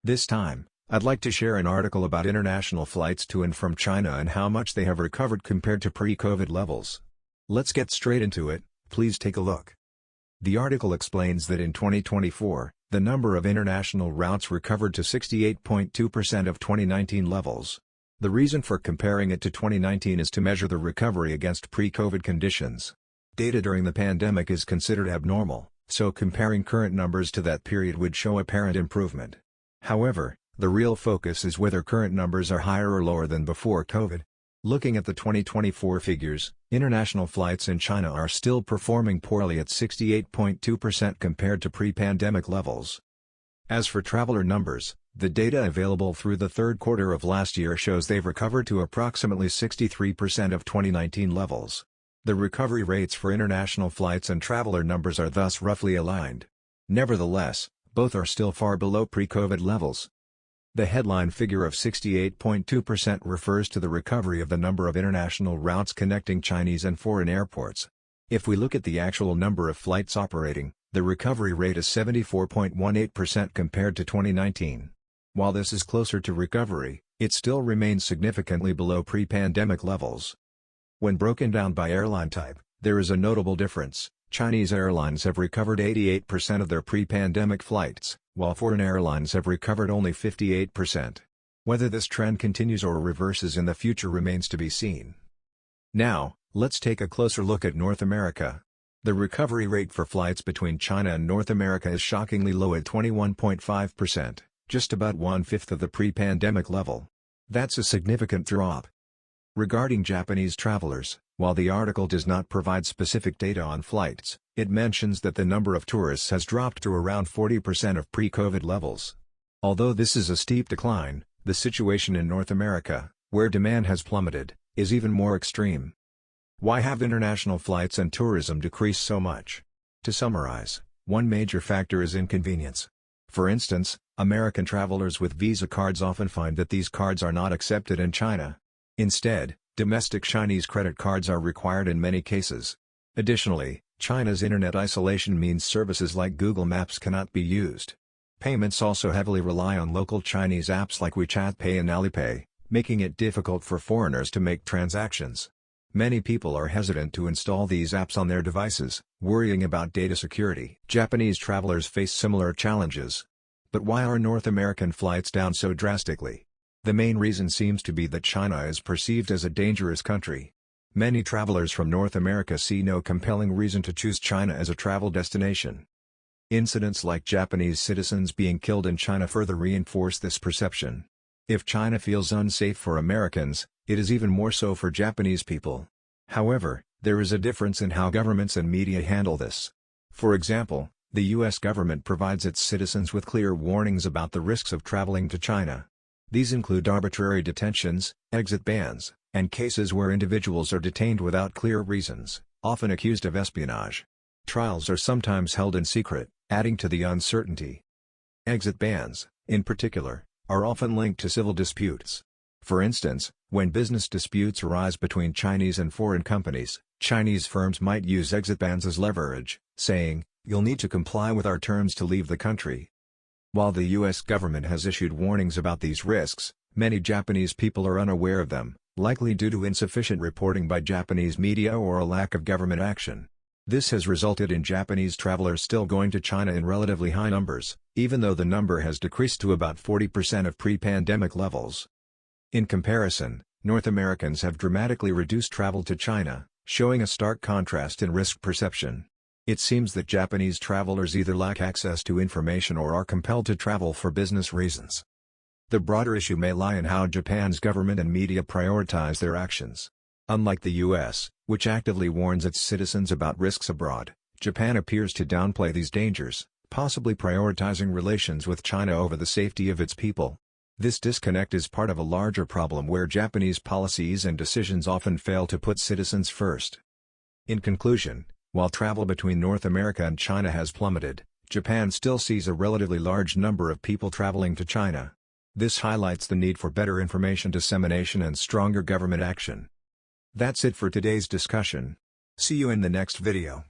This time, I'd like to share an article about international flights to and from China and how much they have recovered compared to pre-COVID levels. Let's get straight into it, please take a look. The article explains that in 2024, the number of international routes recovered to 68.2% of 2019 levels. The reason for comparing it to 2019 is to measure the recovery against pre-COVID conditions. Data during the pandemic is considered abnormal, so comparing current numbers to that period would show apparent improvement. However, the real focus is whether current numbers are higher or lower than before COVID. Looking at the 2024 figures, international flights in China are still performing poorly at 68.2% compared to pre-pandemic levels. As for traveler numbers, the data available through the third quarter of last year shows they've recovered to approximately 63% of 2019 levels. The recovery rates for international flights and traveler numbers are thus roughly aligned. Nevertheless, both are still far below pre-COVID levels. The headline figure of 68.2% refers to the recovery of the number of international routes connecting Chinese and foreign airports. If we look at the actual number of flights operating, the recovery rate is 74.18% compared to 2019. While this is closer to recovery, it still remains significantly below pre-pandemic levels. When broken down by airline type, there is a notable difference. Chinese airlines have recovered 88% of their pre-pandemic flights, while foreign airlines have recovered only 58%. Whether this trend continues or reverses in the future remains to be seen. Now, let's take a closer look at North America. The recovery rate for flights between China and North America is shockingly low at 21.5%, just about one-fifth of the pre-pandemic level. That's a significant drop. Regarding Japanese travelers, while the article does not provide specific data on flights, it mentions that the number of tourists has dropped to around 40% of pre-COVID levels. Although this is a steep decline, the situation in North America, where demand has plummeted, is even more extreme. Why have international flights and tourism decreased so much? To summarize, one major factor is inconvenience. For instance, American travelers with Visa cards often find that these cards are not accepted in China. Instead, domestic Chinese credit cards are required in many cases. Additionally, China's internet isolation means services like Google Maps cannot be used. Payments also heavily rely on local Chinese apps like WeChat Pay and Alipay, making it difficult for foreigners to make transactions. Many people are hesitant to install these apps on their devices, worrying about data security. Japanese travelers face similar challenges. But why are North American flights down so drastically? The main reason seems to be that China is perceived as a dangerous country. Many travelers from North America see no compelling reason to choose China as a travel destination. Incidents like Japanese citizens being killed in China further reinforce this perception. If China feels unsafe for Americans, it is even more so for Japanese people. However, there is a difference in how governments and media handle this. For example, the U.S. government provides its citizens with clear warnings about the risks of traveling to China. These include arbitrary detentions, exit bans, and cases where individuals are detained without clear reasons, often accused of espionage. Trials are sometimes held in secret, adding to the uncertainty. Exit bans, in particular, are often linked to civil disputes. For instance, when business disputes arise between Chinese and foreign companies, Chinese firms might use exit bans as leverage, saying, "You'll need to comply with our terms to leave the country." While the U.S. government has issued warnings about these risks, many Japanese people are unaware of them, likely due to insufficient reporting by Japanese media or a lack of government action. This has resulted in Japanese travelers still going to China in relatively high numbers, even though the number has decreased to about 40% of pre-pandemic levels. In comparison, North Americans have dramatically reduced travel to China, showing a stark contrast in risk perception. It seems that Japanese travelers either lack access to information or are compelled to travel for business reasons. The broader issue may lie in how Japan's government and media prioritize their actions. Unlike the U.S., which actively warns its citizens about risks abroad, Japan appears to downplay these dangers, possibly prioritizing relations with China over the safety of its people. This disconnect is part of a larger problem where Japanese policies and decisions often fail to put citizens first. In conclusion, while travel between North America and China has plummeted, Japan still sees a relatively large number of people traveling to China. This highlights the need for better information dissemination and stronger government action. That's it for today's discussion. See you in the next video.